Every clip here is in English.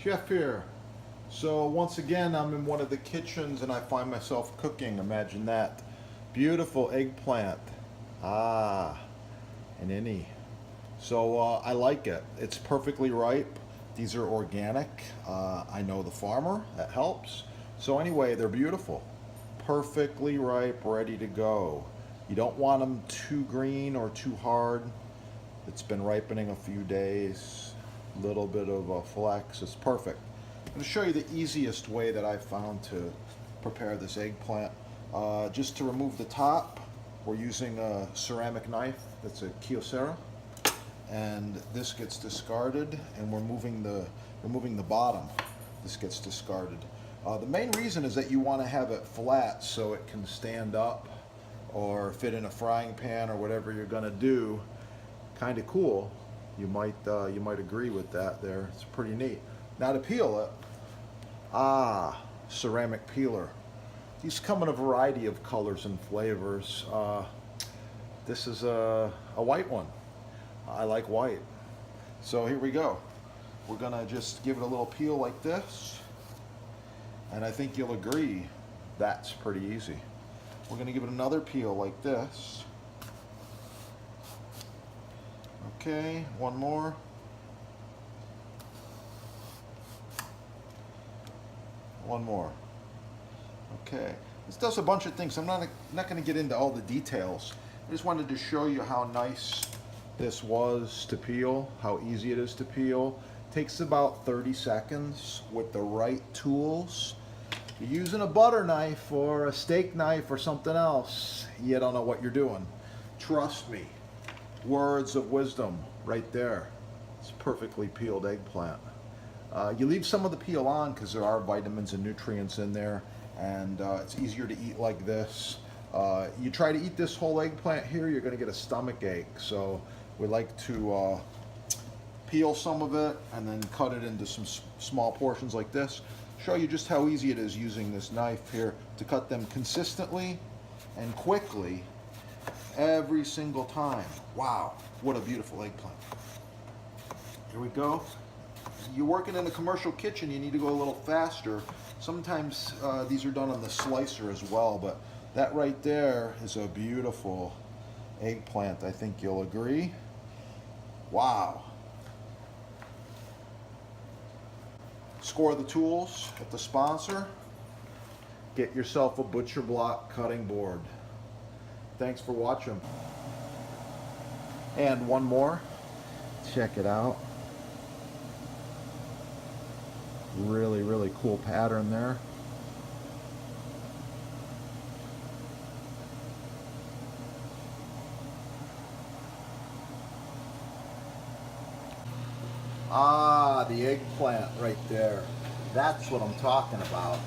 Chef here. So once again, I'm in one of the kitchens and I find myself cooking. Imagine that. Beautiful eggplant. Ah, an innie. So I like it. It's perfectly ripe. These are organic. I know the farmer. That helps. So anyway, they're beautiful. Perfectly ripe, ready to go. You don't want them too green or too hard. It's been ripening a few days. Little bit of a flex. It's perfect. I'm going to show you the easiest way that I've found to prepare this eggplant. Just to remove the top, we're using a ceramic knife. That's a Kyocera. And this gets discarded, and we're removing the bottom. This gets discarded. The main reason is that you want to have it flat so it can stand up or fit in a frying pan or whatever you're going to do. Kind of cool. You might agree with that there. It's pretty neat. Now to peel it, ceramic peeler. These come in a variety of colors and flavors. This is a white one. I like white. So here we go. We're gonna just give it a little peel like this. And I think you'll agree that's pretty easy. We're gonna give it another peel like this. Okay, one more. One more. Okay, this does a bunch of things. I'm not going to get into all the details. I just wanted to show you how nice this was to peel, how easy it is to peel. Takes about 30 seconds with the right tools. If you're using a butter knife or a steak knife or something else, you don't know what you're doing. Trust me. Words of wisdom right there. It's perfectly peeled eggplant. You leave some of the peel on because there are vitamins and nutrients in there, and it's easier to eat like this. You try to eat this whole eggplant here, you're going to get a stomach ache. So we like to peel some of it and then cut it into some small portions like this. Show you just how easy it is using this knife here to cut them consistently and quickly every single time. Wow, what a beautiful eggplant. Here we go. You're working in a commercial kitchen, you need to go a little faster. Sometimes these are done on the slicer as well, but that right there is a beautiful eggplant. I think you'll agree. Wow. Score the tools at the sponsor. Get yourself a butcher block cutting board. Thanks for watching. And one more. Check it out. Really, really cool pattern there. The eggplant right there. That's what I'm talking about.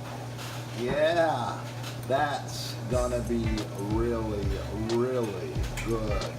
Yeah, that's gonna be really, really good.